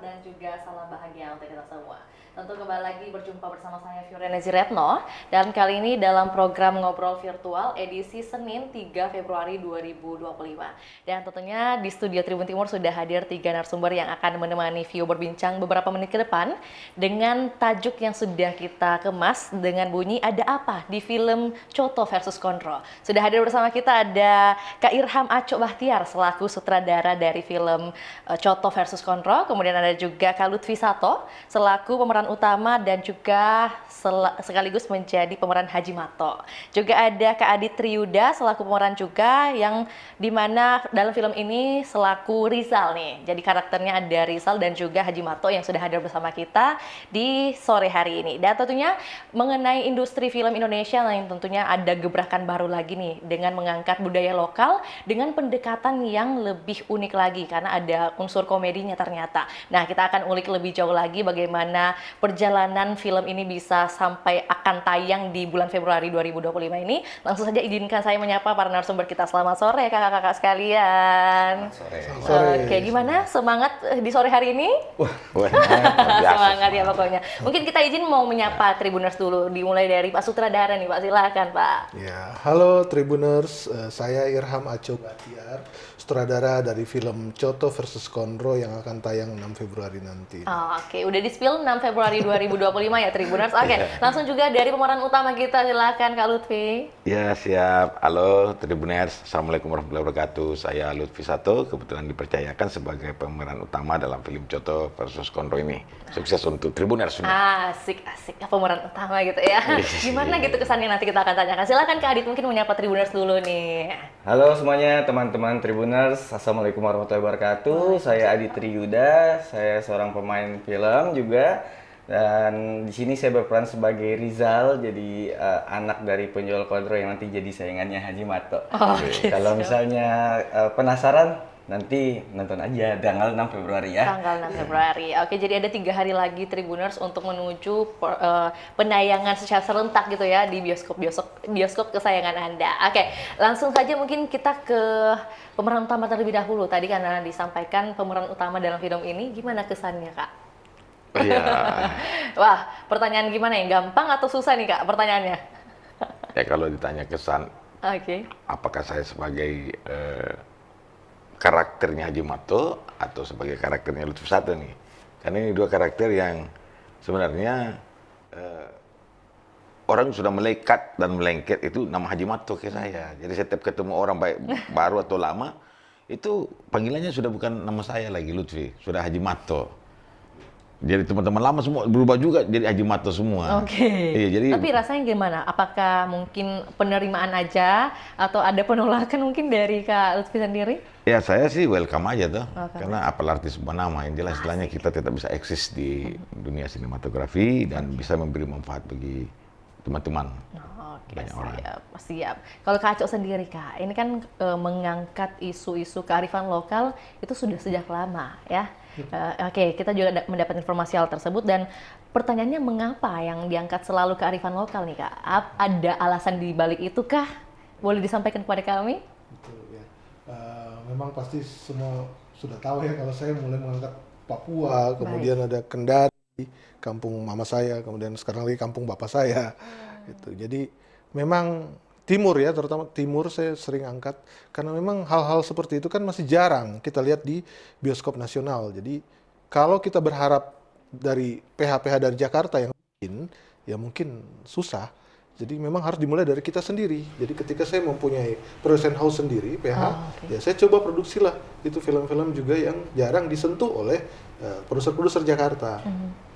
dan juga salam bahagia untuk kita semua. Tentu kembali lagi berjumpa bersama saya Fiorina Ziretno dan kali ini dalam program Ngobrol Virtual edisi Senin 3 Februari 2025. Dan tentunya di studio Tribun Timur sudah hadir 3 narasumber yang akan menemani Vio berbincang beberapa menit ke depan dengan tajuk yang sudah kita kemas dengan bunyi Ada Apa di film Coto versus Kondro. Sudah hadir bersama kita ada Kak Irham Aco Bahtiar selaku sutradara dari film Coto versus Kondro. Kemudian ada juga Kak Lutfi Sato selaku pemeran utama dan juga sekaligus menjadi pemeran Haji Mato. Juga ada Kak Adit Triyuda selaku pemeran juga yang dimana dalam film ini selaku Rizal nih. Jadi karakternya ada Rizal dan juga Haji Mato yang sudah hadir bersama kita di sore hari ini. Dan tentunya mengenai industri film Indonesia yang tentunya ada gebrakan baru lagi nih dengan mengangkat budaya lokal dengan pendekatan yang lebih unik lagi karena ada unsur komedinya ternyata. Nah, kita akan ulik lebih jauh lagi bagaimana perjalanan film ini bisa sampai akan tayang di bulan Februari 2025 ini. Langsung saja izinkan saya menyapa para narasumber kita. Selamat sore kakak-kakak sekalian. Selamat sore. Oke, gimana semangat di sore hari ini? Wah, Semangat ya pokoknya. Mungkin kita izin mau menyapa Tribuners dulu, dimulai dari Pak Sutradara nih Pak, silakan Pak. Ya, halo Tribuners, saya Irham Aco Bahtiar, sutradara dari film Coto versus Kondro yang akan tayang 6 Februari nanti. Oke, udah di-spill 6 Februari 2025 ya Tribuners. Oke, langsung juga dari pemeran utama kita, silakan Kak Lutfi. Ya, siap. Halo Tribuners, Assalamualaikum warahmatullahi wabarakatuh. Saya Lutfi Sato, kebetulan dipercayakan sebagai pemeran utama dalam film Coto versus Kondro ini. Sukses untuk Tribuners semua. Asik pemeran utama gitu ya. Gimana gitu kesannya nanti kita akan tanyakan. Silakan Kak Adit mungkin menyapa Tribuners dulu nih. Halo semuanya teman-teman Tribuners, Assalamualaikum warahmatullahi wabarakatuh. Saya Adit Triyuda, saya seorang pemain film juga. Dan di sini saya berperan sebagai Rizal, jadi anak dari penjual kondro yang nanti jadi saingannya Haji Mato. Kalau misalnya penasaran, nanti nonton aja tanggal 6 Februari ya. Tanggal 6 Februari. Oke, jadi ada 3 hari lagi Tribuners untuk menuju penayangan secara serentak gitu ya di bioskop kesayangan Anda. Oke, langsung saja mungkin kita ke pemeran utama terlebih dahulu. Tadi karena disampaikan pemeran utama dalam film ini, gimana kesannya Kak? Iya. Wah, pertanyaan gimana ya? Gampang atau susah nih Kak pertanyaannya? Ya kalau ditanya kesan, Oke. apakah saya sebagai karakternya Haji Mato atau sebagai karakternya Lutfi Sato nih? Karena ini dua karakter yang sebenarnya orang sudah melekat dan melengket itu nama Haji Mato ke saya. Jadi setiap ketemu orang baik baru atau lama, itu panggilannya sudah bukan nama saya lagi Lutfi, sudah Haji Mato. Jadi teman-teman lama semua berubah juga jadi Haji Mato semua. Oke. Iya, jadi Tapi rasanya gimana? Apakah mungkin penerimaan aja atau ada penolakan mungkin dari Kak Lutfi sendiri? ya saya sih welcome aja tuh. Welcome. Karena apalah arti sebuah nama, yang jelas istilahnya kita tetap bisa eksis di dunia sinematografi dan bisa memberi manfaat bagi teman-teman. Oke, Banyak orang. siap. Kalau Kak Aco sendiri Kak, ini kan mengangkat isu-isu kearifan lokal itu sudah sejak lama ya. Oke, kita juga mendapat informasi hal tersebut dan pertanyaannya mengapa yang diangkat selalu kearifan lokal nih Kak? Ada alasan di balik itu kah? Boleh disampaikan kepada kami? Betul ya. Memang pasti semua sudah tahu ya kalau saya mulai mengangkat Papua, kemudian ada Kendari, kampung mama saya, kemudian sekarang lagi kampung bapak saya. Gitu. Jadi memang Timur ya, terutama Timur saya sering angkat karena memang hal-hal seperti itu kan masih jarang kita lihat di bioskop nasional. Jadi kalau kita berharap dari PH-PH dari Jakarta yang bikin, ya mungkin susah. Jadi memang harus dimulai dari kita sendiri. Jadi ketika saya mempunyai production house sendiri, PH, ya saya coba produksilah itu film-film juga yang jarang disentuh oleh produser-produser Jakarta.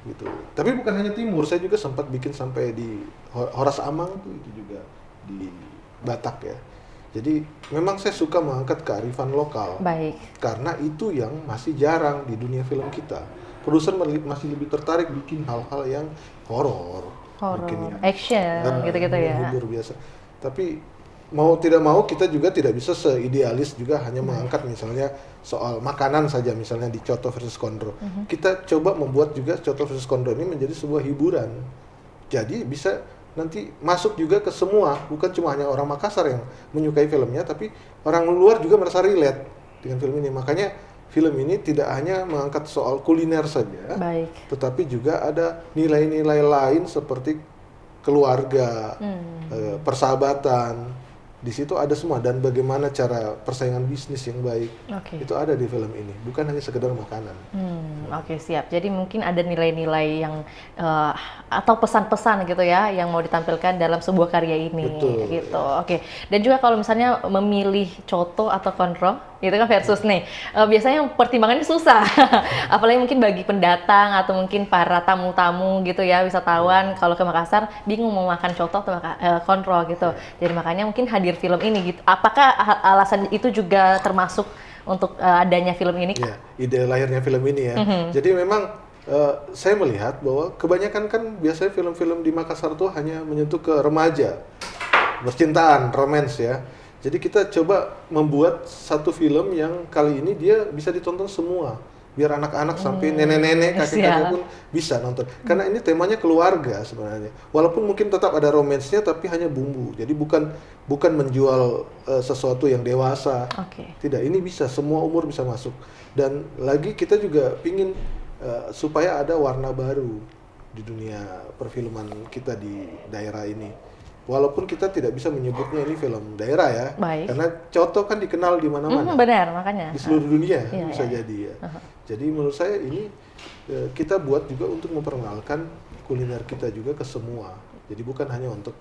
Gitu. Tapi bukan hanya Timur, saya juga sempat bikin sampai di Horas Amang tuh itu juga di Batak ya. Jadi memang saya suka mengangkat kearifan lokal. Baik. Karena itu yang masih jarang di dunia film kita. Produser masih lebih tertarik bikin hal-hal yang horor, action, gitu-gitu ya. Hibur biasa. Tapi mau tidak mau kita juga tidak bisa seidealis juga hanya mengangkat misalnya soal makanan saja misalnya di Coto versus Kondro. Kita coba membuat juga Coto versus Kondro ini menjadi sebuah hiburan. Jadi bisa nanti masuk juga ke semua, bukan cuma hanya orang Makassar yang menyukai filmnya, tapi orang luar juga merasa relate dengan film ini. Makanya film ini tidak hanya mengangkat soal kuliner saja, Baik. tetapi juga ada nilai-nilai lain seperti keluarga, persahabatan. Di situ ada semua, dan bagaimana cara persaingan bisnis yang baik. Oke. Itu ada di film ini, bukan hanya sekedar makanan. Oke, siap. Jadi mungkin ada nilai-nilai yang atau pesan-pesan gitu ya yang mau ditampilkan dalam sebuah karya ini. Betul. Gitu. Oke. Dan juga kalau misalnya memilih coto atau konro, itu kan versus nih. Biasanya pertimbangannya susah. Apalagi mungkin bagi pendatang atau mungkin para tamu-tamu gitu ya, wisatawan kalau ke Makassar bingung mau makan coto atau konro gitu. Jadi makanya mungkin hadir film ini gitu. Apakah alasan itu juga termasuk untuk adanya film ini? Ya, ide lahirnya film ini ya. Jadi memang saya melihat bahwa kebanyakan kan biasanya film-film di Makassar tuh hanya menyentuh ke remaja, percintaan, romance ya. Jadi kita coba membuat satu film yang kali ini dia bisa ditonton semua. Biar anak-anak sampai nenek-nenek, kakek-kakek pun bisa nonton. Karena ini temanya keluarga sebenarnya. Walaupun mungkin tetap ada romansnya, tapi hanya bumbu. Jadi bukan menjual sesuatu yang dewasa. Oke. Tidak, ini bisa, semua umur bisa masuk. Dan lagi kita juga pingin supaya ada warna baru di dunia perfilman kita di daerah ini. Walaupun kita tidak bisa menyebutnya ini film daerah ya. Baik. Karena coto kan dikenal di mana-mana. Benar, makanya. Di seluruh dunia Iya, bisa iya. jadi ya. Jadi menurut saya ini kita buat juga untuk memperkenalkan kuliner kita juga ke semua. Jadi bukan hanya untuk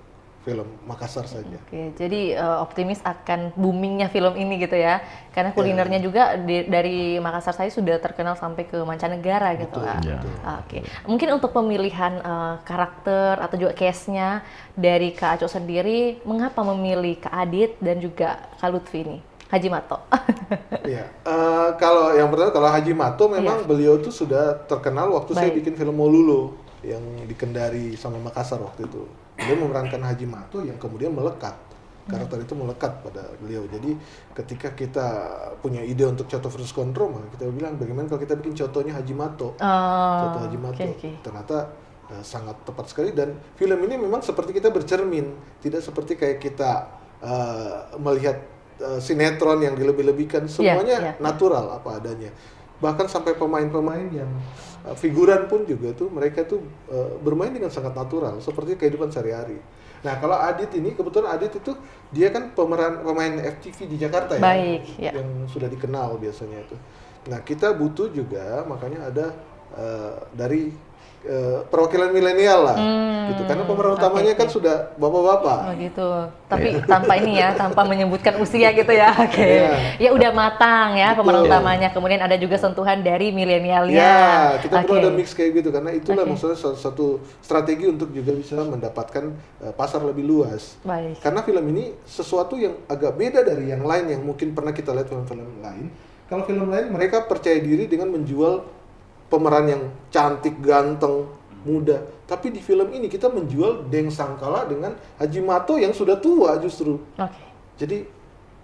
film Makassar saja. Oke, jadi optimis akan boomingnya film ini gitu ya. Karena kulinernya juga dari Makassar saya sudah terkenal sampai ke mancanegara gitu. Betul, Ya. betul. Oke, mungkin untuk pemilihan karakter atau juga case-nya dari Kak Aco sendiri, mengapa memilih Kak Adit dan juga Kak Lutfi ini? Haji Mato. Iya, kalau yang pertama kalau Haji Mato memang beliau tuh sudah terkenal waktu saya Baik. bikin film Molulo yang di Kendari sama Makassar waktu itu. Beliau memerankan Haji Mato yang kemudian melekat. Karakter itu melekat pada beliau. Jadi ketika kita punya ide untuk Coto versus Konro, maka kita bilang bagaimana kalau kita bikin contohnya Haji Mato. Coto Haji Mato. Oke. Ternyata sangat tepat sekali, dan film ini memang seperti kita bercermin, tidak seperti kayak kita melihat sinetron yang dilebih-lebihkan. Semuanya iya. natural apa adanya. Bahkan sampai pemain-pemain yang figuran pun juga tuh mereka tuh bermain dengan sangat natural seperti kehidupan sehari-hari. Nah, kalau Adit ini kebetulan Adit itu dia kan pemain FTV di Jakarta ya. Baik, ya. Yang sudah dikenal biasanya itu. Nah, kita butuh juga makanya ada dari perwakilan milenial lah gitu. Karena pemeran utamanya kan sudah bapak-bapak. Oh gitu. Tapi tanpa ini ya, tanpa menyebutkan usia gitu ya. Oke. Iya. Ya udah matang ya Betul. pemeran utamanya. Kemudian ada juga sentuhan dari milenialnya. Ya, kita perlu Oke. ada mix kayak gitu karena itulah Oke. maksudnya satu strategi untuk juga bisa mendapatkan pasar lebih luas. Baik. Karena film ini sesuatu yang agak beda dari yang lain yang mungkin pernah kita lihat film-film lain. Kalau film lain mereka percaya diri dengan menjual pemeran yang cantik, ganteng, muda. Tapi di film ini kita menjual Deng Sangkala dengan Haji Mato yang sudah tua justru. Oke. Jadi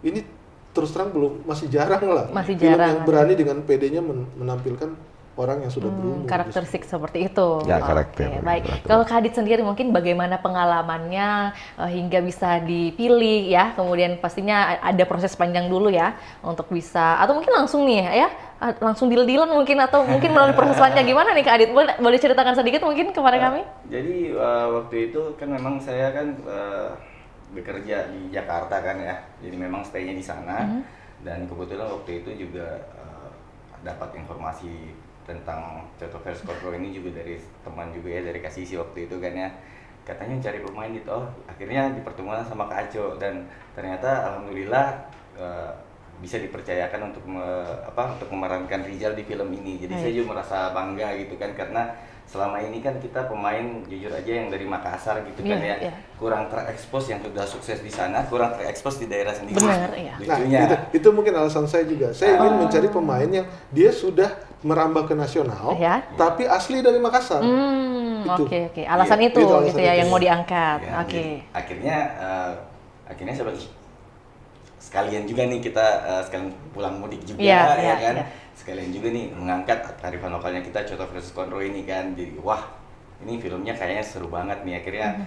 ini terus terang masih jarang lah. Masih film jarang, yang berani dengan PD-nya menampilkan orang yang sudah berumur. Karakteristik seperti itu. Ya, Oke, karakter. baik. Karakter. Kalau Kak Adit sendiri mungkin bagaimana pengalamannya hingga bisa dipilih ya. Kemudian pastinya ada proses panjang dulu ya untuk bisa, atau mungkin langsung nih ya, langsung deal-dealan mungkin, atau mungkin melalui proses panjang. Gimana nih Kak Adit? Boleh ceritakan sedikit mungkin kepada kami? Jadi waktu itu kan memang saya kan bekerja di Jakarta kan ya, jadi memang stay-nya di sana. Dan kebetulan waktu itu juga dapat informasi tentang Coto versus Konro ini juga dari teman juga ya, dari Kasisi waktu itu kan ya, katanya cari pemain gitu. Oh, akhirnya dipertemukan sama Kak Aco, dan ternyata alhamdulillah bisa dipercayakan untuk untuk memerankan Rizal di film ini. Jadi saya juga merasa bangga gitu kan, karena selama ini kan kita pemain jujur aja yang dari Makassar gitu kan ya, kurang terekspos, yang sudah sukses di sana kurang terekspos di daerah sendiri. Benar, iya. Nah, Lucunya. itu mungkin alasan saya juga. Saya ingin mencari pemain yang dia sudah merambah ke nasional, Ya. tapi asli dari Makassar. Itu. Oke. Alasan Iya, itu itu alasan gitu ya itu. yang mau diangkat. Ya, Oke. jadi akhirnya saya bilang, sekalian juga nih kita sekalian pulang mudik juga Iya, ya iya, kan. iya. Sekalian juga nih mengangkat kearifan lokalnya kita, Coto versus Konro ini kan. Jadi wah, ini filmnya kayaknya seru banget nih. Akhirnya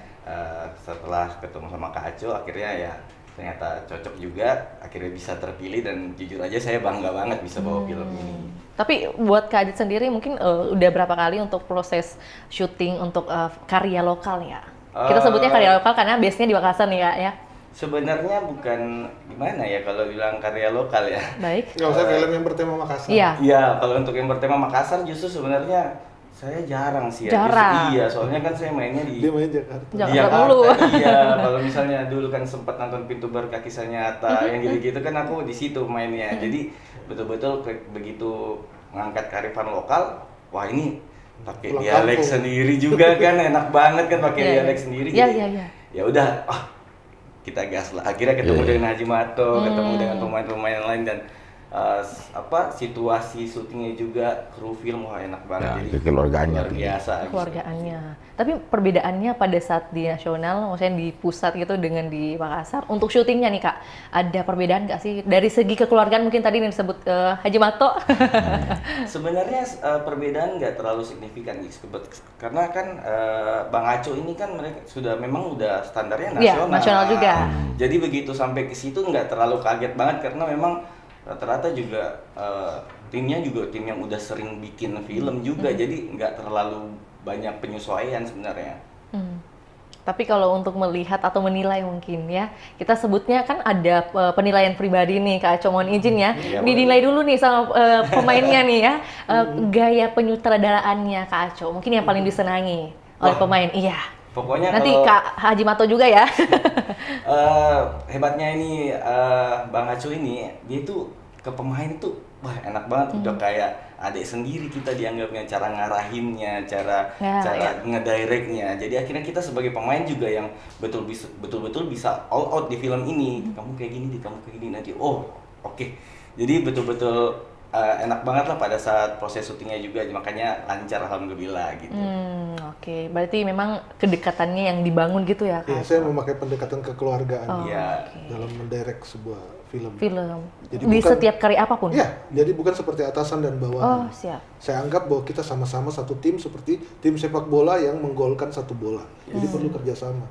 setelah ketemu sama Kak Aco, akhirnya ya ternyata cocok juga, akhirnya bisa terpilih dan jujur aja saya bangga banget bisa bawa film ini. Tapi buat Kak Adit sendiri mungkin udah berapa kali untuk proses syuting untuk karya lokal ya? Kita sebutnya karya lokal karena base-nya di Makassar nih Kak ya. Sebenarnya bukan gimana ya kalau bilang karya lokal ya. Baik. Nggak usah film yang bertema Makassar. Iya. Iya, kalau untuk yang bertema Makassar justru sebenarnya saya jarang sih ya. Jarang. Iya, soalnya kan saya mainnya di Dia main Jakarta. Jakarta di Jakarta. mulu. Iya, kalau misalnya dulu kan sempat nonton Pintu Berkaki Nyata, yang gitu-gitu kan aku di situ mainnya. Jadi betul-betul begitu mengangkat kearifan lokal, wah ini pakai Pulang dialek kampung. sendiri juga kan, enak banget kan pakai Iya, dialek iya. sendiri. Iya, Jadi, iya, iya. ya udah, kita gas lah. Akhirnya ketemu Iya. dengan Haji Mato, ketemu dengan pemain-pemain lain dan situasi syutingnya juga, kru film wah enak banget. Ya, Jadi kekeluargaannya luar tuh. biasa. Keluargaannya. Tapi perbedaannya pada saat di nasional, maksudnya di pusat gitu dengan di Makassar, untuk syutingnya nih Kak, ada perbedaan nggak sih? Dari segi kekeluargaan mungkin tadi yang disebut Haji Mato. Sebenarnya perbedaan nggak terlalu signifikan Gigs. Karena kan Bang Aco ini kan mereka sudah memang udah standarnya Iya, nasional. nasional juga. Jadi begitu sampai ke situ nggak terlalu kaget banget karena memang rata-rata juga timnya juga tim yang udah sering bikin film juga, jadi nggak terlalu banyak penyesuaian sebenarnya. Tapi kalau untuk melihat atau menilai mungkin ya, kita sebutnya kan ada penilaian pribadi nih Kak Aco, mohon izin ya. Iya, Dinilai dulu nih sama pemainnya nih ya, gaya penyutradaraannya Kak Aco, mungkin yang paling disenangi oleh Wah. pemain. Iya. Pokoknya Nanti kalau Kak Haji Mato juga ya. hebatnya ini Bang Aco ini, dia itu ke pemain itu wah enak banget, udah kayak adik sendiri kita dianggapnya, cara ngarahinnya, cara Ya, cara ngedirectnya. Jadi akhirnya kita sebagai pemain juga yang betul-betul bisa all out di film ini. Kamu kayak gini, kamu kayak gini nanti. Oh, oke. Jadi betul-betul enak banget lah pada saat proses syutingnya juga, makanya lancar alhamdulillah gitu. Oke, berarti memang kedekatannya yang dibangun gitu ya Ya, Kak? saya memakai pendekatan kekeluargaan Iya. dalam mendirect sebuah film. Film. Jadi Di bukan- setiap karya apapun? Ya, jadi bukan seperti atasan dan Oh, bawahan. siap. Saya anggap bahwa kita sama-sama satu tim seperti tim sepak bola yang menggolkan satu bola. Jadi perlu kerjasama.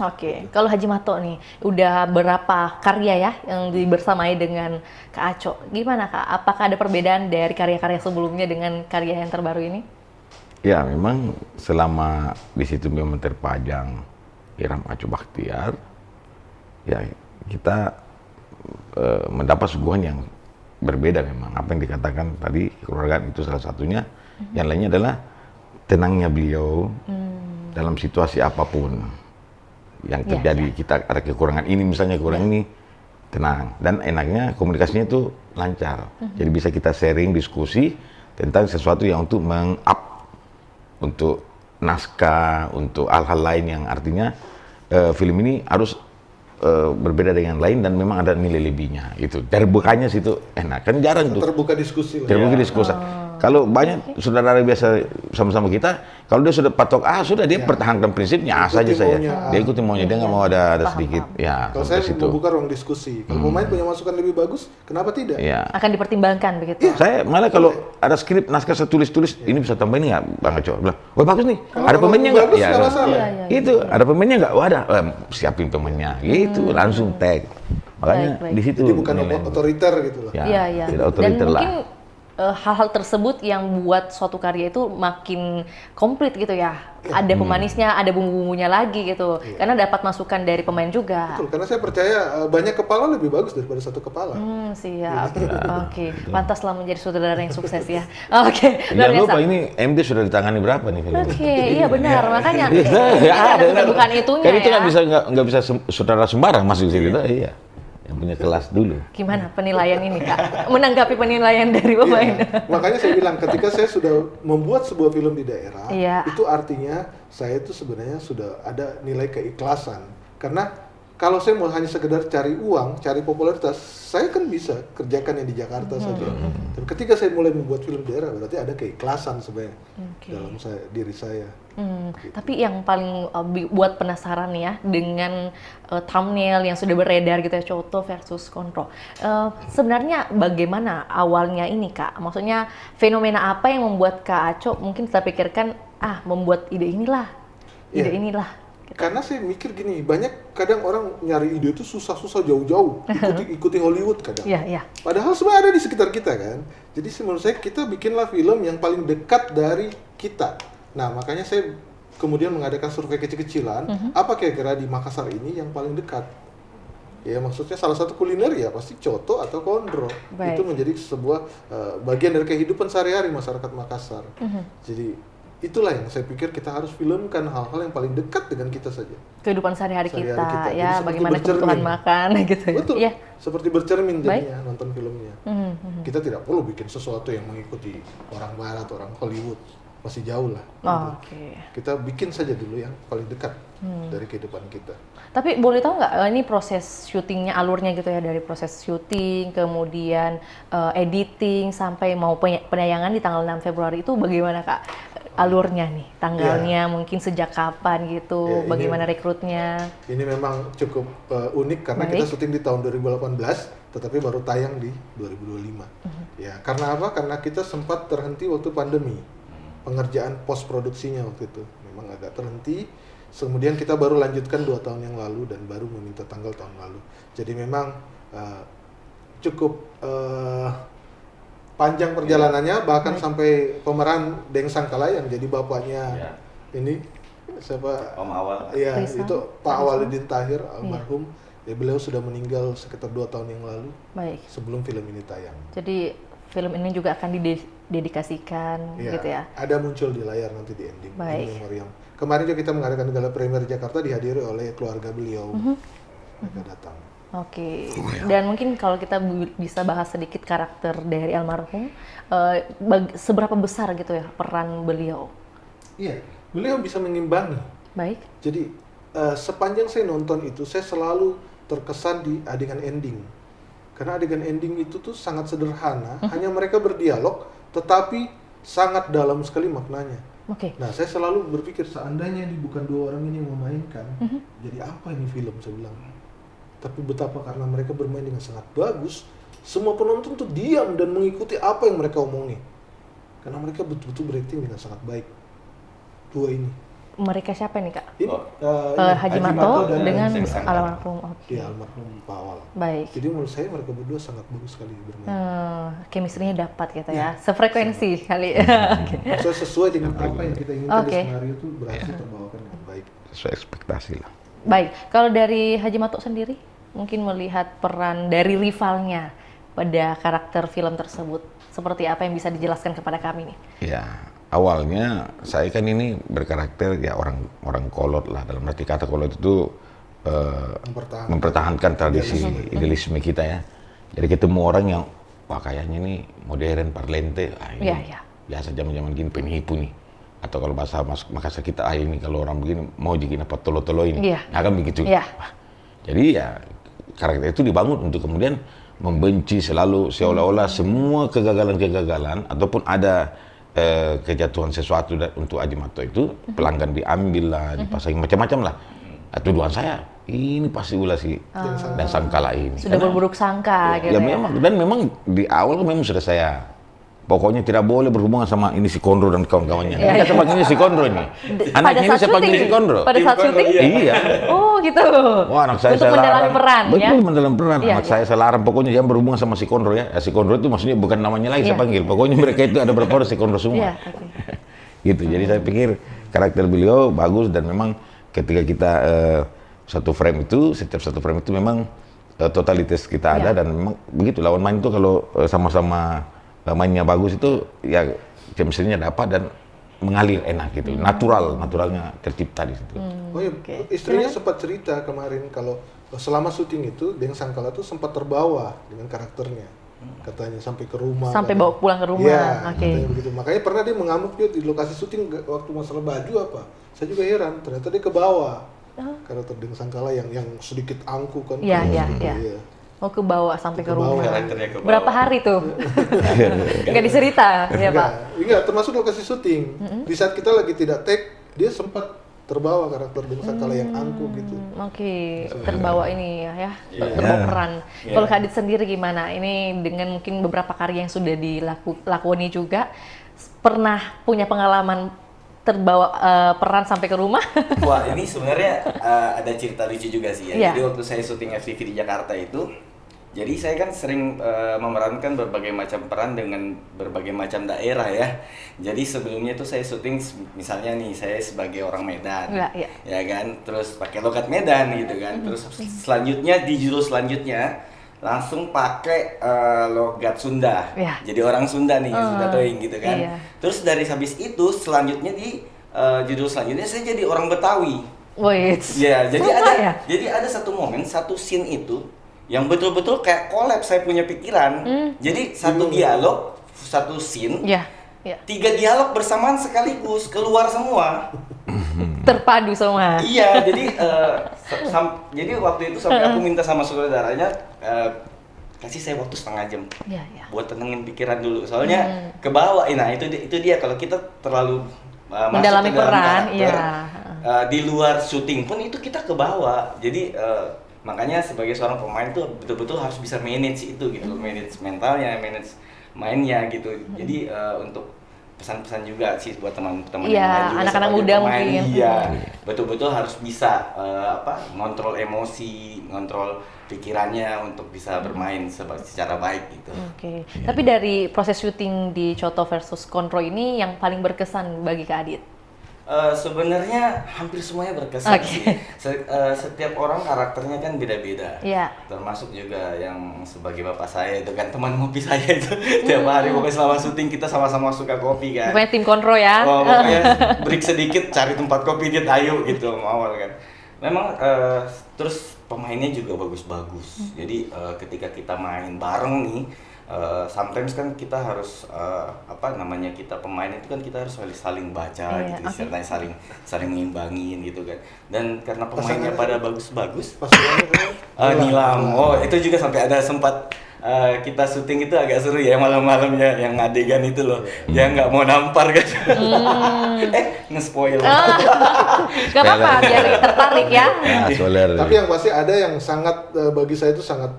Oke, kalau Haji Mato nih, udah berapa karya ya yang dibersamai dengan Kak Aco? Gimana Kak? Apakah ada perbedaan dari karya-karya sebelumnya dengan karya yang terbaru ini? Ya, memang selama di situ memang terpajang Iram Aco Bakhtiar, ya kita mendapat suguhan yang berbeda memang. Apa yang dikatakan tadi, keluargaan itu salah satunya. Yang lainnya adalah tenangnya beliau dalam situasi apapun yang Ya, terjadi. Kita ada kekurangan ini, misalnya kekurangan ini, tenang. Dan enaknya komunikasinya itu lancar. Jadi bisa kita sharing, diskusi tentang sesuatu yang untuk meng-up untuk naskah, untuk hal-hal lain yang artinya film ini harus berbeda dengan lain dan memang ada nilai lebihnya. Itu terbukanya situ enak. Kan jarang tuh Terbuka diskusi lah. terbuka diskusi. Kalau banyak saudara biasa sama-sama kita, kalau dia sudah patok sudah dia pertahankan prinsipnya saja Ikuti saya. maunya A. Dia ikuti maunya, dia nggak mau ada Paham, sedikit ya Kalau sampai saya situ. membuka ruang diskusi. Kalau pemain punya masukan lebih bagus, kenapa tidak? Ya. Akan dipertimbangkan begitu? Saya malah kalau ada skrip naskah saya tulis-tulis, ini bisa tambahin nggak Bang Aco? Bilang, wah bagus nih, Kalau ada pemainnya nggak? bagus, Ya, nggak masalah. Iya. itu ada pemainnya nggak? Wah ada, siapin pemainnya, gitu langsung tag. Makanya Baik. di situ Jadi bukan nilai. otoriter gitu loh. Ya, Iya, iya. tidak Dan otoriter lah. mungkin hal-hal tersebut yang buat suatu karya itu makin komplit gitu ya. Ada pemanisnya, ada bumbu-bumbunya lagi gitu. Karena dapat masukan dari pemain juga. Betul, karena saya percaya banyak kepala lebih bagus daripada satu kepala. Siap. Oke, pantaslah menjadi sutradara yang sukses ya. Oke, luar Jangan biasa. lupa ini MD sudah ditangani berapa nih film? Oke, iya benar. Makanya Ya, ada keterbukaan itunya kan itu ya. nggak bisa saudara sembarang masuk ke situ. Iya, yang punya kelas dulu. Gimana penilaian ini Kak? Menanggapi penilaian dari pemain. Iya. Makanya saya bilang ketika saya sudah membuat sebuah film di daerah, Iya. itu artinya saya itu sebenarnya sudah ada nilai keikhlasan. Karena kalau saya mau hanya sekedar cari uang, cari popularitas, saya kan bisa kerjakan yang di Jakarta saja. Tapi ketika saya mulai membuat film daerah, berarti ada keikhlasan sebenarnya Oke. dalam diri saya. Tapi yang paling buat penasaran ya dengan thumbnail yang sudah beredar gitu ya, Coto versus Kontro. Sebenarnya bagaimana awalnya ini Kak? Maksudnya fenomena apa yang membuat Kak Aco mungkin kita pikirkan membuat ide inilah, Iya. Karena saya mikir gini, banyak kadang orang nyari ide itu susah-susah jauh-jauh, ikuti Hollywood kadang. Iya, iya. Padahal semua ada di sekitar kita kan. Jadi menurut saya kita bikinlah film yang paling dekat dari kita. Nah makanya saya kemudian mengadakan survei kecil-kecilan, apa kira-kira di Makassar ini yang paling dekat? Ya maksudnya salah satu kuliner ya pasti coto atau kondro. Baik. Itu menjadi sebuah bagian dari kehidupan sehari-hari masyarakat Makassar. Jadi itulah yang saya pikir kita harus filmkan hal-hal yang paling dekat dengan kita saja. Kehidupan sehari-hari kita, Sehari-hari kita. Jadi ya seperti bagaimana kebutuhan bercermin. makan gitu. Betul, Ya. seperti bercermin jadinya nonton filmnya. Mhm. Kita tidak perlu bikin sesuatu yang mengikuti orang Barat, orang Hollywood. Masih jauh lah. Oh, oke. Kita bikin saja dulu yang paling dekat dari kehidupan kita. Tapi boleh tahu nggak ini proses syutingnya, alurnya gitu ya, dari proses syuting, kemudian editing, sampai mau penayangan di tanggal 6 Februari itu bagaimana Kak? Alurnya nih, tanggalnya mungkin sejak kapan gitu, Ya, ini- bagaimana rekrutnya? Ini memang cukup unik karena Baik. kita syuting di tahun 2018, tetapi baru tayang di 2025. Ya, karena apa? Karena kita sempat terhenti waktu pandemi. Pengerjaan post produksinya waktu itu memang agak terhenti. Kemudian kita baru lanjutkan 2 tahun yang lalu dan baru meminta tanggal tahun lalu. Jadi memang cukup panjang perjalanannya, bahkan sampai pemeran Deng Sangkala yang jadi bapaknya ini siapa? Om Awal. Iya, Rizal. itu Pak Awaludin Tahir almarhum. Ya, beliau sudah meninggal sekitar 2 tahun yang lalu Baik. sebelum film ini tayang. Jadi film ini juga akan didedikasikan Iya, gitu ya. ada muncul di layar nanti di ending. Baik. In memoriam. Kemarin juga kita mengadakan gala premier Jakarta dihadiri oleh keluarga beliau. Mereka datang. Oke. Dan mungkin kalau kita bisa bahas sedikit karakter dari almarhum, seberapa besar gitu ya peran beliau? Iya, beliau bisa mengimbangi. Baik. Jadi sepanjang saya nonton itu, saya selalu terkesan di adegan ending. Karena adegan ending itu tuh sangat sederhana, hanya mereka berdialog, tetapi sangat dalam sekali maknanya. Oke. Nah, saya selalu berpikir seandainya ini bukan 2 orang ini yang memainkan, jadi apa ini film, saya bilang. Tapi betapa karena mereka bermain dengan sangat bagus, semua penonton tuh diam dan mengikuti apa yang mereka omongin. Karena mereka betul-betul berakting dengan sangat baik. 2 ini. Mereka siapa nih Kak? Ini, Haji Mato dan dengan Deng Sangkala. almarhum. Oke. ya, almarhum Pak Awal. Baik. Jadi menurut saya mereka berdua sangat bagus sekali bermain. Chemistry-nya dapat gitu ya. Sefrekuensi kali. Oke. Maksudnya sesuai dengan apa yang kita inginkan Oke. di skenario itu berhasil terbawakan dengan baik. Sesuai ekspektasi lah. Baik. Kalau dari Haji Mato sendiri, mungkin melihat peran dari rivalnya pada karakter film tersebut, seperti apa yang bisa dijelaskan kepada kami nih? Ya, awalnya saya kan ini berkarakter ya orang kolot lah, dalam arti kata kolot itu mempertahankan tradisi idealisme kita ya. Jadi ketemu orang yang wah kayaknya ini modern parlente, ini Iya, iya. biasa zaman-zaman gini penipu nih. Atau kalau bahasa Makassar kita ini kalau orang begini mau bikin apa tolo-tolo ini, Iya. nah, kan begitu. Iya. Wah, jadi ya karakter itu dibangun untuk kemudian membenci selalu seolah-olah semua kegagalan-kegagalan ataupun ada kejatuhan sesuatu untuk Haji Mato itu pelanggan diambil lah, dipasang macam-macam lah. Tuduhan saya ini pasti ulah si dan Sangkala ini. Sudah berburuk sangka gitu Ya ya. memang, dan memang di awal memang sudah saya pokoknya tidak boleh berhubungan sama ini si Kondro dan kawan-kawannya. Iya, Ini saya panggilnya si Kondro ini. Anaknya ini saya panggil si Kondro. Pada saat syuting? Iya. Oh gitu. Wah, anak saya Untuk saya mendalami larang. peran ya. Betul, mendalami peran. Iya, Anak iya. saya larang pokoknya jangan berhubungan sama si Kondro ya. Si Kondro itu maksudnya bukan namanya lagi Iya. saya panggil. Pokoknya mereka itu ada berapa orang si Kondro semua. Iya, oke. Gitu. Jadi saya pikir karakter beliau bagus dan memang ketika kita satu frame itu, setiap satu frame itu memang totalitas kita ada dan memang begitu lawan main itu kalau sama-sama mainnya bagus itu ya chemistry-nya dapat dan mengalir enak gitu. Naturalnya tercipta di situ. Oh iya, istrinya sempat cerita kemarin kalau selama syuting itu Deng Sangkala tuh sempat terbawa dengan karakternya. Katanya sampai ke rumah. Sampai katanya. bawa pulang ke rumah. Iya, Oke. katanya begitu. Makanya pernah dia mengamuk dia di lokasi syuting waktu masalah baju apa. Saya juga heran, ternyata dia ke bawah. Karakter Deng Sangkala yang sedikit angku kan. Iya, iya, Gitu, iya. Mau ke bawah sampai ke Ke bawah. rumah. Karakternya ke bawah. Berapa hari tuh? Nggak dicerita ya Pak? Enggak, termasuk lokasi syuting. Di saat kita lagi tidak take, dia sempat terbawa karakter Deng Sangkala yang angku gitu. Oke, terbawa ini ya, terbawa peran. Kalau Kak Adit sendiri gimana? Ini dengan mungkin beberapa karya yang sudah dilakoni juga, pernah punya pengalaman terbawa peran sampai ke rumah? Wah, ini sebenarnya ada cerita lucu juga sih ya. Iya. Jadi waktu saya syuting FTV di Jakarta itu, jadi saya kan sering memerankan berbagai macam peran dengan berbagai macam daerah ya. Jadi sebelumnya tuh saya syuting misalnya nih saya sebagai orang Medan, Iya. ya kan, terus pakai logat Medan gitu kan. Terus selanjutnya di judul selanjutnya langsung pakai logat Sunda. Iya. Jadi orang Sunda nih, Sunda Toing gitu kan. Iya. Terus dari habis itu selanjutnya di judul selanjutnya saya jadi orang Betawi. Wait. Ya, jadi Sama ada ya? jadi ada satu momen, satu scene itu yang betul-betul kayak collab saya punya pikiran. Jadi satu dialog, satu scene, Iya. Iya. 3 dialog bersamaan sekaligus keluar semua. Terpadu semua. Iya, jadi jadi waktu itu sampai aku minta sama saudaranya kasih saya waktu setengah jam Iya, iya. buat tenangin pikiran dulu. Soalnya ke bawah, nah itu dia kalau kita terlalu masuk Mendalami ke dalam peran, karakter, iya. di luar syuting pun itu kita ke bawah. Jadi makanya sebagai seorang pemain tuh betul-betul harus bisa manage itu gitu, manage mentalnya, manage mainnya gitu. Jadi untuk pesan-pesan juga sih buat teman-teman Iya, yang lain juga anak-anak sebagai muda pemain. mungkin. Iya, betul-betul harus bisa ngontrol emosi, ngontrol pikirannya untuk bisa bermain secara baik gitu. Oke. Tapi dari proses syuting di Choto versus Kontro ini yang paling berkesan bagi Kak Adit? Sebenarnya hampir semuanya berkesan Oke. sih. Setiap orang karakternya kan beda-beda. Iya. Termasuk juga yang sebagai bapak saya itu kan teman ngopi saya itu tiap hari pokoknya selama syuting kita sama-sama suka kopi kan. Pokoknya tim Kontro ya. Oh, pokoknya break sedikit cari tempat kopi dia ayo gitu awal kan. Memang terus pemainnya juga bagus-bagus. Jadi ketika kita main bareng nih sometimes kan kita harus kita pemain itu kan kita harus saling baca Iya, gitu, oke. istilahnya saling mengimbangin gitu kan. Dan karena pemainnya pada bagus-bagus, Pasangannya Nilam. Oh, itu juga sampai ada sempat kita syuting itu agak seru ya malam-malamnya yang adegan itu loh. Dia nggak mau nampar kan. Nge-spoil. Gak apa-apa, biar tertarik ya. Nah, spoiler. Tapi yang pasti ada yang sangat bagi saya itu sangat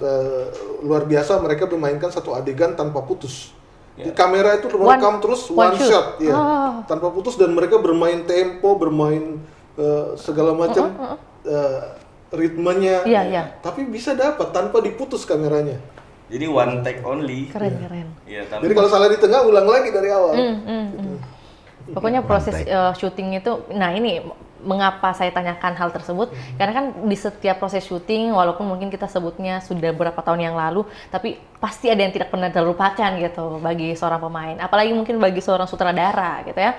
luar biasa, mereka memainkan satu adegan tanpa putus. Di kamera itu merekam terus one one shoot. shot, ya, Oh. tanpa putus, dan mereka bermain tempo, bermain segala macam ritmenya. Iya, iya. Tapi bisa dapat tanpa diputus kameranya. Jadi one take only. Keren. Iya, tapi Jadi kalau salah di tengah ulang lagi dari awal. Pokoknya proses syuting itu, nah ini mengapa saya tanyakan hal tersebut, karena kan di setiap proses syuting, walaupun mungkin kita sebutnya sudah beberapa tahun yang lalu, tapi pasti ada yang tidak pernah terlupakan gitu bagi seorang pemain, apalagi mungkin bagi seorang sutradara gitu ya.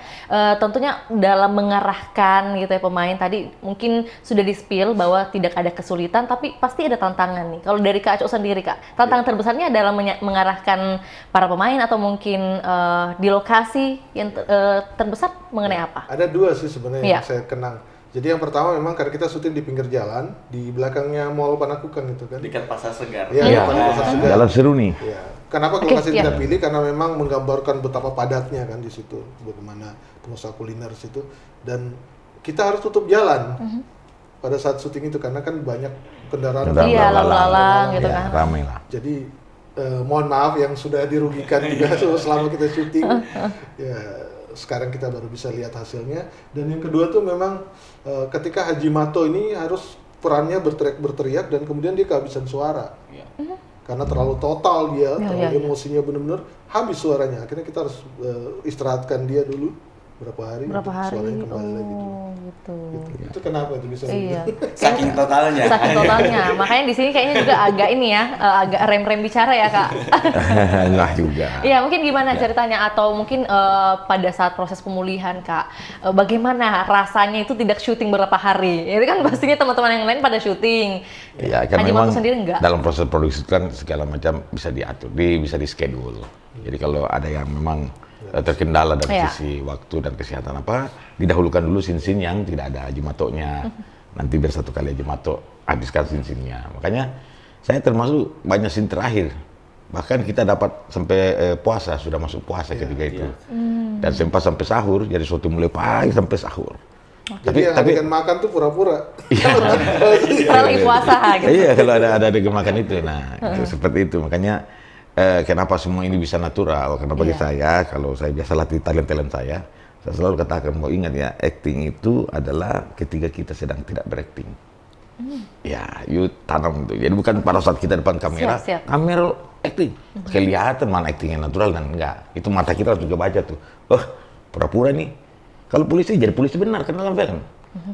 Tentunya dalam mengarahkan gitu ya pemain, tadi mungkin sudah di-spill bahwa tidak ada kesulitan, tapi pasti ada tantangan nih. Kalau dari Kak Aco sendiri Kak, tantangan terbesarnya adalah mengarahkan para pemain atau mungkin di lokasi yang terbesar mengenai apa? Ada dua sih sebenarnya Iya. yang saya kenang. Jadi yang pertama memang karena kita syuting di pinggir jalan, di belakangnya Mall Panakukan itu kan. dekat Pasar Segar. Iya, Iya. depan Pasar Segar. Jalan seru nih. Ya. Kenapa Oke, lokasi iya. kita pilih? Karena memang menggambarkan betapa padatnya kan di situ, bagaimana pengusaha kuliner di situ, dan kita harus tutup jalan pada saat syuting itu karena kan banyak kendaraan. Kendaraan Iya, lalu lalu-lalang gitu Ya, kan. ramai lah. Jadi mohon maaf yang sudah dirugikan juga selama kita syuting. Ya, sekarang kita baru bisa lihat hasilnya. Dan yang kedua tuh memang ketika Haji Mato ini harus perannya berteriak-berteriak dan kemudian dia kehabisan suara. Iya. Karena terlalu total dia, Iya, terlalu iya. emosinya benar-benar habis suaranya. Akhirnya kita harus istirahatkan dia dulu berapa hari, Berapa untuk hari? suaranya kembali lagi dulu. Oh, gitu. Itu kenapa itu bisa Iya. Saking totalnya. Saking totalnya. Makanya di sini kayaknya juga agak ini ya, agak rem-rem bicara ya, Kak. Enggak juga. Iya, mungkin gimana ceritanya atau mungkin pada saat proses pemulihan, Kak, bagaimana rasanya itu tidak syuting berapa hari? Itu kan pastinya teman-teman yang lain pada syuting. Ya, kan Haji memang Mato sendiri enggak? dalam proses produksi itu kan segala macam bisa diatur, bisa di schedule. Jadi kalau ada yang memang terkendala dari Iya. sisi waktu dan kesehatan apa, didahulukan dulu scene-scene yang tidak ada Haji Matonya. Nanti biar satu kali Haji Mato habiskan scene-scene-nya. Makanya saya termasuk banyak scene terakhir. Bahkan kita dapat sampai puasa, sudah masuk puasa ketika itu. Dan sempat sampai sahur, jadi suatu mulai pagi sampai sahur. Jadi yang adegan makan tuh pura-pura. Kalau lagi puasa gitu. Iya, kalau ada adegan makan itu. Nah, itu seperti itu. Makanya kenapa semua ini bisa natural? Karena bagi Iya. saya, kalau saya biasa latih talent-talent saya, Saya selalu katakan, mau ingat ya, acting itu adalah ketika kita sedang tidak berakting. Ya, you tanam itu. Jadi bukan pada saat kita depan kamera, Siap. kamera acting. Kelihatan mana acting yang natural dan enggak. Itu mata kita harus juga baca tuh. Oh, pura-pura nih. Kalau polisi jadi polisi benar kan dalam film.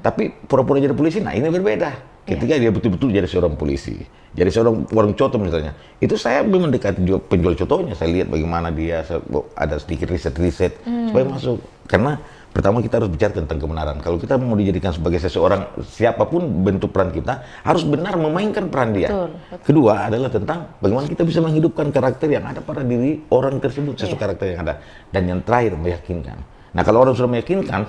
Tapi pura-pura jadi polisi, nah ini berbeda. Ketika dia betul-betul jadi seorang polisi, jadi seorang warung coto misalnya, itu saya memang mendekati penjual cotonya. Saya lihat bagaimana dia, ada sedikit riset supaya masuk. Karena pertama kita harus bicara tentang kebenaran. Kalau kita mau dijadikan sebagai seseorang, siapapun bentuk peran kita, harus benar memainkan peran dia. Betul. Kedua adalah tentang bagaimana kita bisa menghidupkan karakter yang ada pada diri orang tersebut, sesuatu karakter yang ada. Dan yang terakhir, meyakinkan. Nah kalau orang sudah meyakinkan,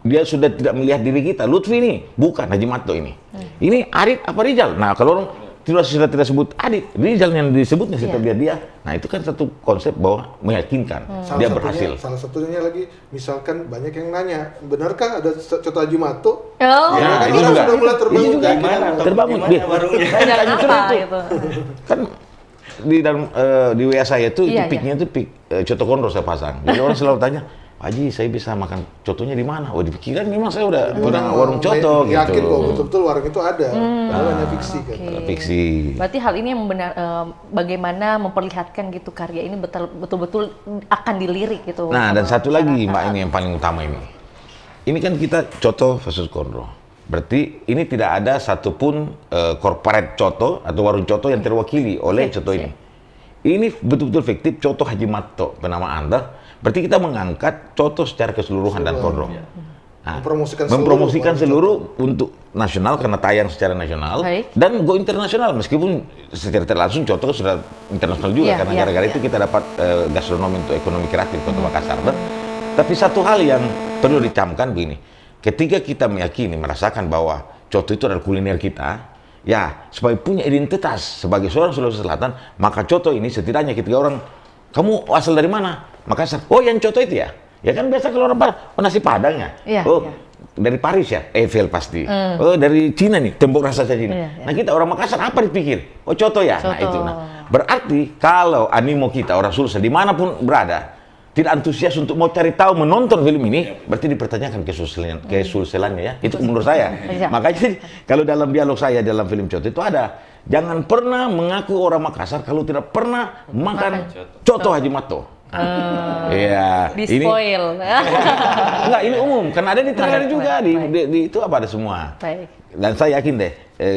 dia sudah tidak melihat diri kita. Lutfi ini bukan Haji Matto ini. Ini Adit apa Rizal? Nah kalau orang sudah tidak sebut Adit, Rizal yang disebutnya setiap dia. Nah itu kan satu konsep bahwa meyakinkan dia berhasil. Salah satunya lagi, misalkan banyak yang nanya, benarkah ada coto Haji Matto? Oh, Ya, kan itu juga. sudah mulai terbangun. Itu juga. Gimana? Terbangun. Gimana warungnya? jangan apa gitu. Kan di dalam di WA saya tuh Iya, piknya tuh pik coto kondro saya pasang. Jadi orang selalu tanya, Pak Haji, saya bisa makan cotonya di mana? Oh, dipikiran memang saya udah warung coto gitu. Yakin kok betul-betul warung itu ada. Padahal hanya fiksi kan. Fiksi. Berarti hal ini yang bagaimana memperlihatkan gitu karya ini betul-betul akan dilirik gitu. Nah, dan sama satu lagi masyarakat. Mbak, ini yang paling utama ini. Ini kan kita coto versus kondro. Berarti ini tidak ada satupun corporate coto atau warung coto yang terwakili oleh coto ini. Ini betul-betul fiktif coto Haji Matto penamaan Anda. Berarti kita mengangkat coto secara keseluruhan dan kondro. Nah, mempromosikan seluruh untuk nasional karena tayang secara nasional. Baik. Dan go internasional meskipun secara tidak langsung contoh sudah internasional juga karena gara-gara itu kita dapat gastronomi untuk ekonomi kreatif Kota Makassar. Tapi satu hal yang perlu dicamkan begini, ketika kita meyakini merasakan bahwa coto itu adalah kuliner kita, ya supaya punya identitas sebagai seorang Sulawesi Selatan, maka coto ini setidaknya ketika orang, kamu asal dari mana? Makassar. Oh yang coto itu ya? Ya kan biasa kalau orang Padang, oh nasi Padang ya? Iya, Oh iya. dari Paris ya? Eiffel pasti. Oh dari Cina nih, tembok raksasa Cina. Iya, iya. Nah kita orang Makassar apa dipikir? Oh coto ya? Nah Coto. itu. Nah, berarti kalau animo kita orang Sulsel dimanapun berada, tidak antusias untuk mau cari tahu menonton film ini, berarti dipertanyakan kesulselannya ya. Itu menurut saya. Iya. Makanya kalau dalam dialog saya dalam film coto itu ada, jangan pernah mengaku orang Makassar kalau tidak pernah makan coto Haji Matto. Iya. Di spoil. Enggak, ini umum karena ada di trailer Baik, juga baik, di itu apa ada semua. Baik. Dan saya yakin deh,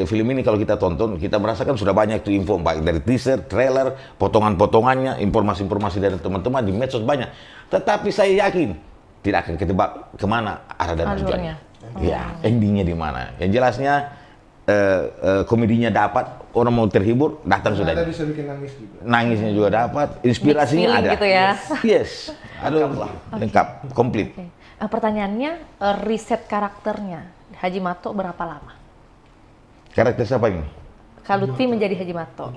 film ini kalau kita tonton, kita merasakan sudah banyak tuh info baik dari teaser, trailer, potongan-potongannya, informasi-informasi dari teman-teman di medsos banyak. Tetapi saya yakin tidak akan ketebak kemana arah dan tujuannya. Ya, endingnya di mana? Yang jelasnya komedinya dapat, orang mau terhibur, datang sudah. Ada bisa bikin nangis juga. Nangisnya juga dapat, inspirasinya Mixed feeling ada. gitu ya. Yes, aduh, lengkap, komplit. Pertanyaannya, riset karakternya Haji Matto berapa lama? Karakter siapa ini? Kak Lutfi menjadi Haji Matto.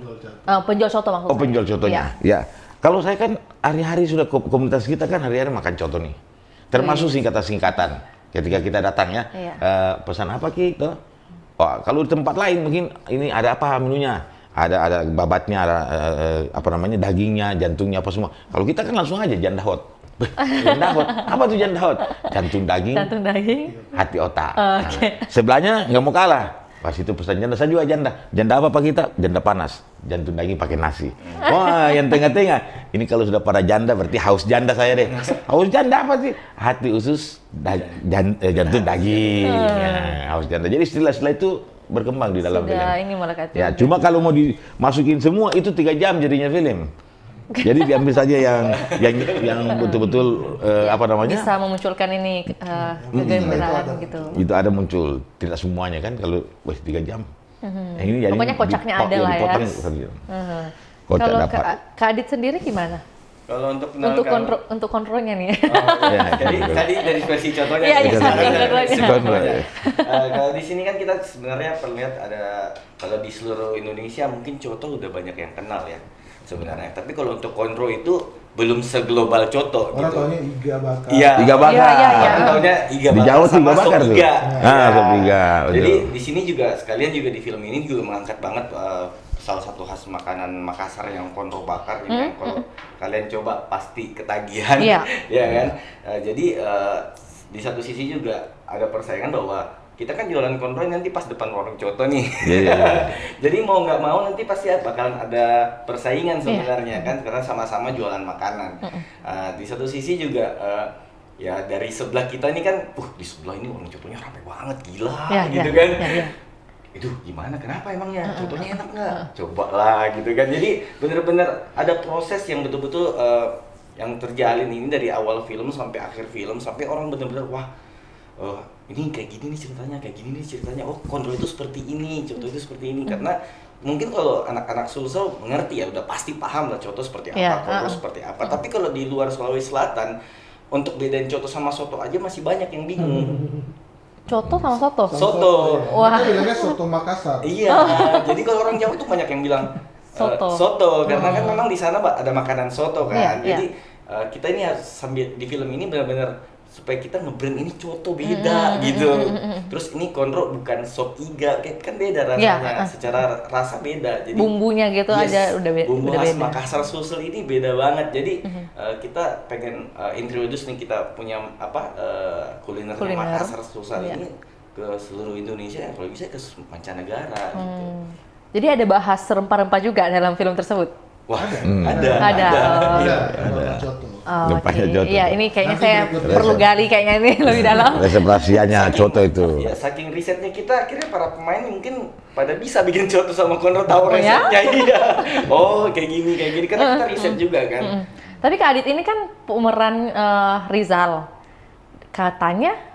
Penjual soto maksud Oh, saya. penjual cotonya. Ya. Kalau saya kan hari-hari sudah komunitas kita kan hari-hari makan coto nih. Termasuk singkatan-singkatan. Ketika kita datang ya, Iya. pesan apa Ki? Tuh. Oh, kalau di tempat lain mungkin ini ada apa menunya? Ada babatnya, ada apa namanya dagingnya, jantungnya apa semua. Kalau kita kan langsung aja jandahot. Jandahot. Apa tuh jandahot? Jantung daging, Jantung daging. hati otak. Oke. Nah, sebelahnya nggak mau kalah. Pas itu pesan janda, saya juga janda. Janda apa Pak kita? Janda panas. Jantung daging pakai nasi. Wah, yang tengah-tengah. Ini kalau sudah para janda berarti haus janda saya deh. Haus janda apa sih? Hati usus, jantung daging. Ya, haus janda. Jadi istilah-istilah itu berkembang di dalam film. Sudah ini melekat. Ya, cuma kalau mau dimasukin semua itu 3 jam jadinya film. Jadi diambil saja yang betul-betul apa namanya? Bisa memunculkan ini kegembiraan gitu. Itu ada muncul, tidak semuanya kan kalau 3 jam. Yang ini jadi Pokoknya kocaknya ada lah ya. dipotong, kocak Kalau dapat. Kak Adit sendiri gimana? Kalau untuk Untuk kontrolnya nih. Ya, Jadi tadi dari versi contohnya. Iya, iya, sekarang versi dari contohnya. versi Contohnya. Kalau di sini kan kita sebenarnya perlihat ada, kalau di seluruh Indonesia mungkin coto udah banyak yang kenal ya sebenarnya. Tapi kalau untuk kontrol itu belum seglobal coto Orang gitu. taunya iga bakar. Iya. Iga bakar. Iya, iya, iya. Orang taunya iga Di bakar Jawa tuh sama iga bakar sop tuh. iga. Ah, sop iga, Jadi betul. di sini juga sekalian juga di film ini juga mengangkat banget salah satu khas makanan Makassar yang konro bakar ini yang kalau kalian coba pasti ketagihan, Iya. ya kan? Jadi di satu sisi juga ada persaingan bahwa kita kan jualan konro nanti pas depan warung coto nih. Jadi mau nggak mau nanti pasti bakalan ada persaingan sebenarnya kan, karena sama-sama jualan makanan. Di satu sisi juga ya dari sebelah kita ini kan, di sebelah ini warung cotonya ramai banget, gila gitu kan. Itu gimana, kenapa emangnya, contohnya enak nggak? Cobalah gitu kan. Jadi bener-bener ada proses yang betul-betul yang terjalin ini dari awal film sampai akhir film, sampai orang bener-bener wah ini kayak gini nih ceritanya, oh konro itu seperti ini, contoh itu seperti ini. Karena mungkin kalau anak-anak Sulsel mengerti ya, udah pasti paham lah contoh seperti apa, konro seperti apa. Tapi kalau di luar Sulawesi Selatan, untuk bedain coto sama soto aja masih banyak yang bingung. Coto sama soto? Soto. Ya. Wah. Kita bilangnya soto Makassar. Iya, jadi kalau orang Jawa tuh banyak yang bilang soto, karena kan memang di sana ada makanan soto kan. Jadi kita ini harus sambil di film ini benar-benar supaya kita nge-brand ini coto beda gitu. Terus ini konro bukan sop iga, kan beda rasanya, secara rasa beda. Jadi bumbunya gitu aja udah bumbu udah khas beda. Makassar Sulsel ini beda banget. Jadi kita pengen introduce nih, kita punya kuliner Makassar Sulsel ini ke seluruh Indonesia, kalau bisa ke mancanegara gitu. Jadi ada bahas rempah-rempah juga dalam film tersebut? Wah, Ada. Ada coto. Rempahnya coto. Iya, ini kayaknya Nanti saya berikutnya perlu gali kayaknya ini lebih dalam. Resep rahasianya coto itu. Ya, saking risetnya kita, akhirnya para pemain mungkin pada bisa bikin coto sama konro, tahu ya? resepnya. Iya. Oh, kayak gini. Karena kita riset juga kan. Tapi Kak Adit ini kan pemeran Rizal. Katanya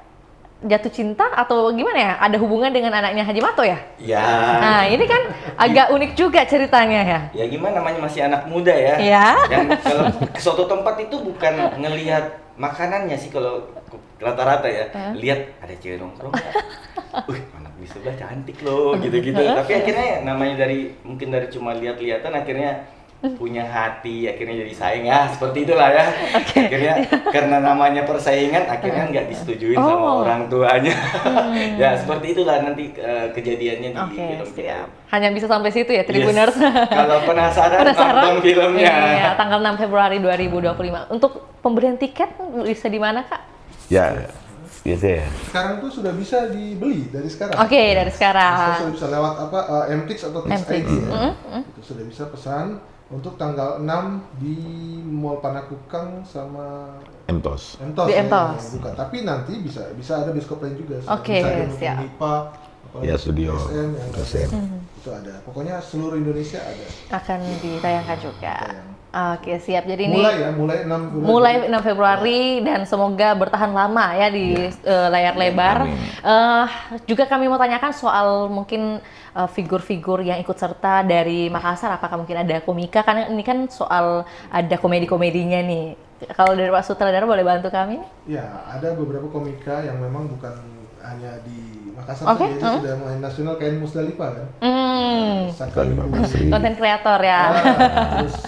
jatuh cinta atau gimana ya? Ada hubungan dengan anaknya Haji Mato ya? Ya. Nah, ini kan agak unik juga ceritanya ya. Ya gimana, namanya masih anak muda ya. Iya. Dan kalau ke suatu tempat itu bukan ngelihat makanannya sih, kalau rata-rata ya. Lihat ada cewek nongkrong. Anak di sebelah cantik loh, gitu-gitu. Tapi akhirnya namanya mungkin dari cuma lihat-lihatan, akhirnya punya hati, akhirnya jadi saing ya, seperti itulah ya. Akhirnya karena namanya persaingan, akhirnya nggak disetujuin sama orang tuanya. Ya seperti itulah nanti kejadiannya di film kita. Hanya bisa sampai situ ya, Tribuners. Kalau penasaran tonton filmnya. Iya, tanggal 6 Februari 2025. Untuk pembelian tiket bisa di mana, Kak? Ya, biasa ya. Sekarang tuh sudah bisa dibeli dari sekarang. Oke, dari sekarang. Sudah bisa lewat MTix atau Tix ID ya. Itu sudah bisa pesan untuk tanggal 6 di Mall Panakukang sama Entos. Di Entos. Buka. Tapi nanti bisa ada bioskop lain juga. Oke, Misalnya siap. Nipa, Ya, studio. SM yang SM. itu ada. Pokoknya seluruh Indonesia ada. Akan ditayangkan juga. Oke, siap. Jadi ini Mulai 6 Februari. mulai 6 Februari dan semoga bertahan lama ya di layar lebar. Juga kami mau tanyakan soal mungkin figur-figur yang ikut serta dari Makassar. Apakah mungkin ada komika? Karena ini kan soal ada komedi-komedinya nih. Kalau dari Pak Sutradara boleh bantu kami? Ya, ada beberapa komika yang memang bukan hanya di Makassar saja, sudah main nasional kayak Musdalifah kan. Konten kreator ya. Terus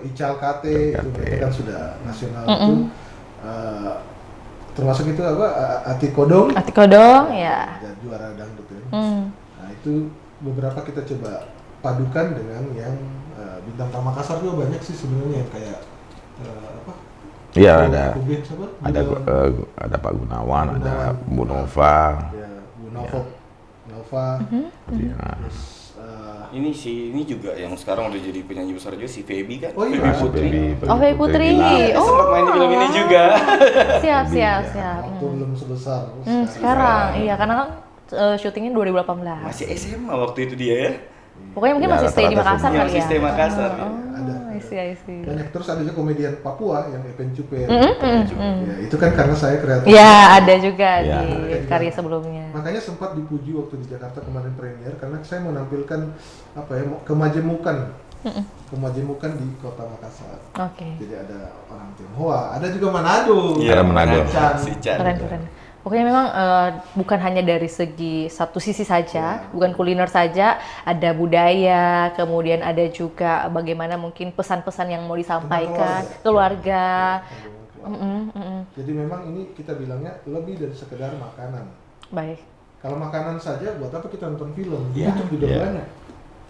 Ical Kate itu mereka kan sudah nasional itu. Termasuk itu Ati Kodong. Ati Kodong ya. Dan juara dangdut ya. Nah itu beberapa kita coba padukan dengan yang bintang tamu Makassar juga banyak sih sebenarnya yang kayak Iya, ada siapa? ada Pak Gunawan, ada Bu Nova. Ya, Bu Nova. Terus Ini juga yang sekarang udah jadi penyanyi besar juga, si Feby kan. Oh iya, Feby Putri. Oh, Feby Putri. Dia sempat main di film ini juga. Siap. waktu belum sebesar. Sekarang, iya karena kan syutingnya 2018. Masih SMA waktu itu dia ya. Pokoknya mungkin Ya, masih stay di rata-rata Makassar Iya, kali masih ya. stay Makassar. Ya. Ada. I see. Banyak. Terus ada juga komedian Papua yang Epen Cupe. Ya, itu kan karena saya kreator. Ya, ada juga Ya. di karya sebelumnya. Makanya sempat dipuji waktu di Jakarta kemarin premier karena saya menampilkan kemajemukan di kota Makassar. Oke. Jadi ada orang Tionghoa, ada juga Manado. Iya, ada Manado. Si Chan. Keren. Pokoknya memang bukan hanya dari segi satu sisi saja, bukan kuliner saja, ada budaya, kemudian ada juga bagaimana mungkin pesan-pesan yang mau disampaikan, keluarga. Jadi memang ini kita bilangnya lebih dari sekedar makanan. Baik. Kalau makanan saja, buat apa kita nonton film? Iya. YouTube juga Iya. banyak.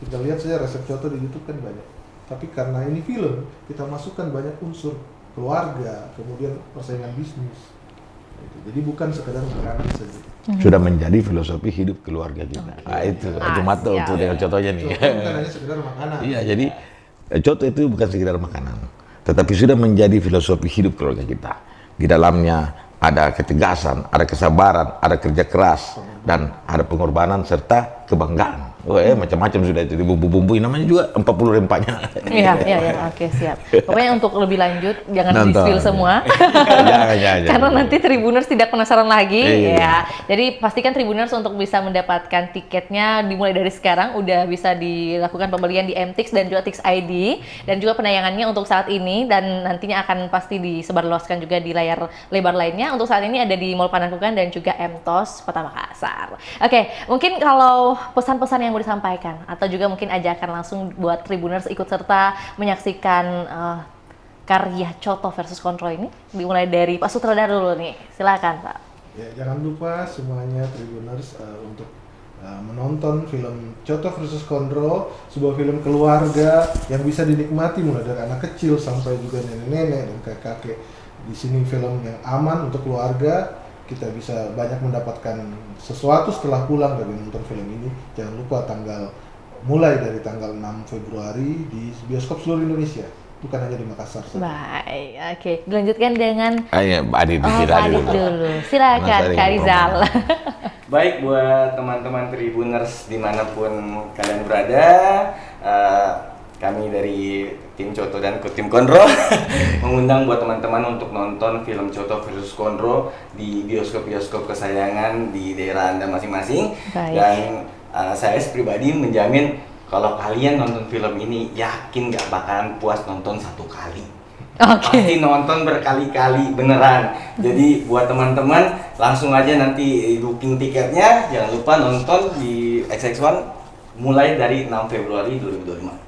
Kita lihat saja resep coto di YouTube kan banyak. Tapi karena ini film, kita masukkan banyak unsur keluarga, kemudian persaingan bisnis. Gitu. Jadi bukan sekedar makanan saja. Sudah menjadi filosofi hidup keluarga kita. Nah, itu Hajimato siap. itu dengan contohnya nih. Coto bukan hanya sekedar makanan. Iya, jadi coto itu bukan sekedar makanan, tetapi sudah menjadi filosofi hidup keluarga kita. Di dalamnya ada ketegasan, ada kesabaran, ada kerja keras, dan ada pengorbanan serta kebanggaan. Macam-macam sudah itu, bumbu-bumbu namanya juga 40 rempahnya. Iya, oke, siap. Pokoknya untuk lebih lanjut jangan Nonton. di-spill semua. Jangan. Karena nanti Tribuners tidak penasaran lagi. Iya. Ya. Jadi pastikan Tribuners untuk bisa mendapatkan tiketnya dimulai dari sekarang udah bisa dilakukan pembelian di MTix dan juga Tix ID, dan juga penayangannya untuk saat ini dan nantinya akan pasti disebarluaskan juga di layar lebar lainnya. Untuk saat ini ada di Mall Panakukang dan juga MTOS Kota Makassar. Oke, mungkin kalau pesan-pesan yang mau disampaikan atau juga mungkin ajakan langsung buat Tribuners ikut serta menyaksikan karya Coto versus Kontrol ini, dimulai dari Pak Sutradara dulu nih. Silakan, Pak. Ya, jangan lupa semuanya Tribuners untuk menonton film Coto versus Kontrol, sebuah film keluarga yang bisa dinikmati mulai dari anak kecil sampai juga nenek-nenek dan kakek-kakek. Di sini film yang aman untuk keluarga. Kita bisa banyak mendapatkan sesuatu setelah pulang dari nonton film ini. Jangan lupa mulai dari tanggal 6 Februari di bioskop seluruh Indonesia, bukan hanya di Makassar saja. Baik, oke. Dilanjutkan dengan Ayo, Pak Adit, Pak Adit dulu. Silakan, Kak Rizal. Baik, buat teman-teman Tribuners dimanapun kalian berada, kami dari tim Coto dan tim Konro mengundang buat teman-teman untuk nonton film Coto versus Konro di bioskop-bioskop kesayangan di daerah Anda masing-masing. Baik. Dan saya pribadi menjamin kalau kalian nonton film ini yakin gak bakalan puas nonton satu kali. Oke. Pasti nonton berkali-kali beneran. Jadi buat teman-teman langsung aja nanti booking tiketnya, jangan lupa nonton di XX1 mulai dari 6 Februari 2025.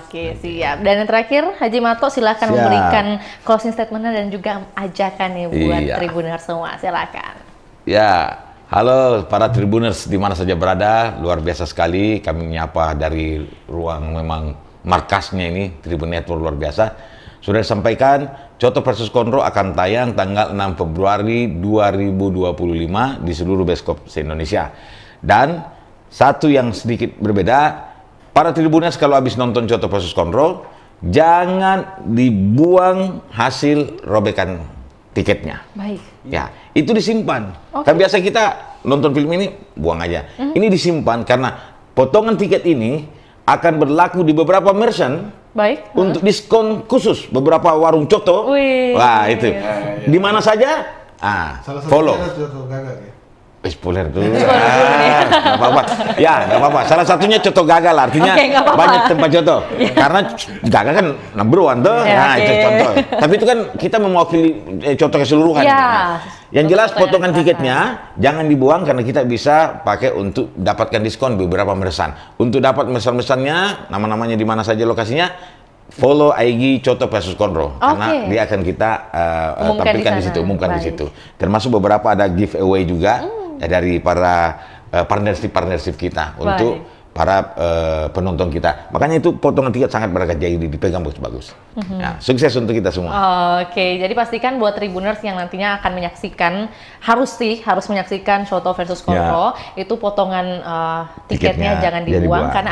Oke, siap. Dan yang terakhir, Hajimato silakan Siap. memberikan closing statement-nya dan juga ajakan nih buat Iya. Tribuners semua. Silakan. Ya, halo para Tribuners di mana saja berada, luar biasa sekali kami menyapa dari ruang memang markasnya ini, Tribun Network luar biasa. Sudah disampaikan, Coto versus Konro akan tayang tanggal 6 Februari 2025 di seluruh bioskop se-Indonesia. Dan satu yang sedikit berbeda, para Tribuners kalau habis nonton Coto versus Konro, jangan dibuang hasil robekan tiketnya. Baik. Ya, itu disimpan. Oke. Kan biasa kita nonton film ini buang aja. Ini disimpan karena potongan tiket ini akan berlaku di beberapa merchant Baik. untuk diskon khusus beberapa warung coto. Wih. Wah, itu. Di mana saja? Salah Follow. satunya Coto Gagal ya. Spoiler dulu. Nggak apa-apa. Ya, nggak apa-apa. Salah satunya coto gagal, artinya Oke, nggak apa-apa. banyak tempat coto. Karena gagal kan number one tuh. Ya, Nah, oke. itu contoh. Tapi itu kan kita mewakili coto keseluruhan. Ya. Yang jelas Coto yang potongan diterapkan. tiketnya jangan dibuang karena kita bisa pakai untuk dapatkan diskon beberapa meresan. Untuk dapat meresan-meresannya, nama-namanya di mana saja lokasinya, follow IG Coto versus Konro karena Oke. dia akan kita Umumkan tampilkan di di situ, sana. umumkan di Baik. situ. Termasuk beberapa ada giveaway juga dari para partnership kita untuk para penonton kita. Makanya itu potongan tiket sangat berharga, jadi dipegang bagus-bagus. Ya, sukses untuk kita semua. Oke, jadi pastikan buat Tribuners yang nantinya akan menyaksikan, harus menyaksikan Coto versus Konro, itu potongan tiketnya Tiketnya jangan jangan dibuang dibuang. karena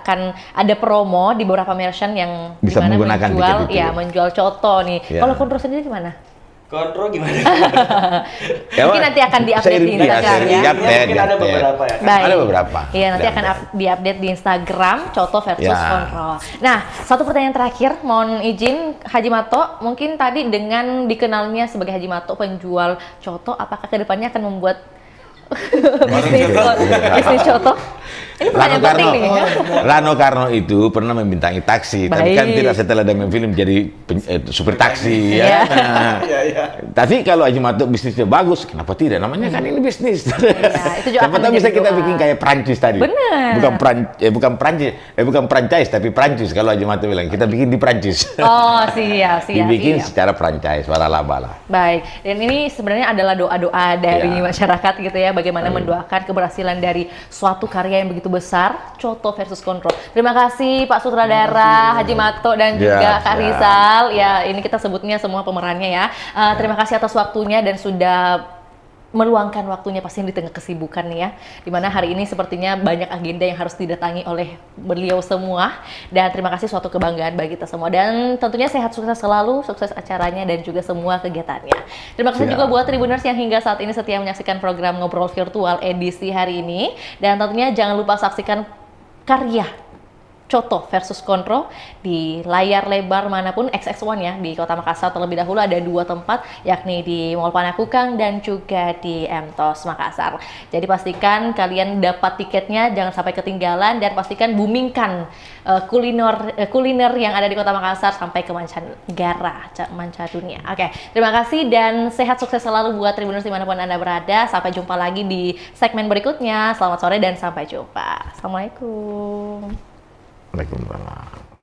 akan ada promo di beberapa merchant yang Bisa dimana menggunakan menjual, tiket itu. ya menjual Coto nih. Ya. Kalau Konro sendiri gimana? Kontrol gimana? Mungkin nanti akan diupdate di Instagram ya. Mungkin ada beberapa ya. Baik. Ada beberapa. Iya, nanti akan diupdate di Instagram Coto versus Ya. Kontrol. Nah, satu pertanyaan terakhir, mohon izin Hajimato, mungkin tadi dengan dikenalnya sebagai Hajimato penjual Coto, apakah kedepannya akan membuat bisnis Coto? Ini pertanyaan penting nih. Rano Karno itu pernah membintangi taksi, tapi kan Baik. tidak setelah dia main film jadi supir taksi Iya. ya. Nah, tapi kalau Hajimato bisnisnya bagus, kenapa tidak? Namanya kan ini bisnis. itu juga Siapa akan tahu bisa menjadi kita doa. bikin kayak Prancis tadi. Benar. Bukan franchise tapi Prancis kalau Hajimato bilang kita bikin di Prancis. Oh, siap. Dibikin secara franchise, waralaba lah. Baik, dan ini sebenarnya adalah doa-doa dari Ya. masyarakat gitu ya, bagaimana mendoakan keberhasilan dari suatu karya karya yang begitu besar, Coto versus Kontrol. Terima kasih Pak Sutradara, Haji Mato dan juga Kak Rizal. Ya, ini kita sebutnya semua pemerannya ya. Terima kasih atas waktunya dan sudah meluangkan waktunya pasti di tengah kesibukan nih ya. Dimana hari ini sepertinya banyak agenda yang harus didatangi oleh beliau semua. Dan terima kasih, suatu kebanggaan bagi kita semua. Dan tentunya sehat sukses selalu, sukses acaranya dan juga semua kegiatannya. Terima kasih juga buat Tribuners yang hingga saat ini setia menyaksikan program Ngobrol Virtual edisi hari ini. Dan tentunya jangan lupa saksikan karya Coto versus Kontrol di layar lebar manapun, XX1 ya, di Kota Makassar terlebih dahulu ada 2 tempat, yakni di Mall Panakukang dan juga di MTOS Makassar. Jadi pastikan kalian dapat tiketnya, jangan sampai ketinggalan, dan pastikan boomingkan kuliner yang ada di Kota Makassar sampai ke mancanegara, mancadunia. Oke, terima kasih dan sehat sukses selalu buat Tribuners dimanapun Anda berada. Sampai jumpa lagi di segmen berikutnya. Selamat sore dan sampai jumpa. Assalamualaikum. Waalaikumsalam.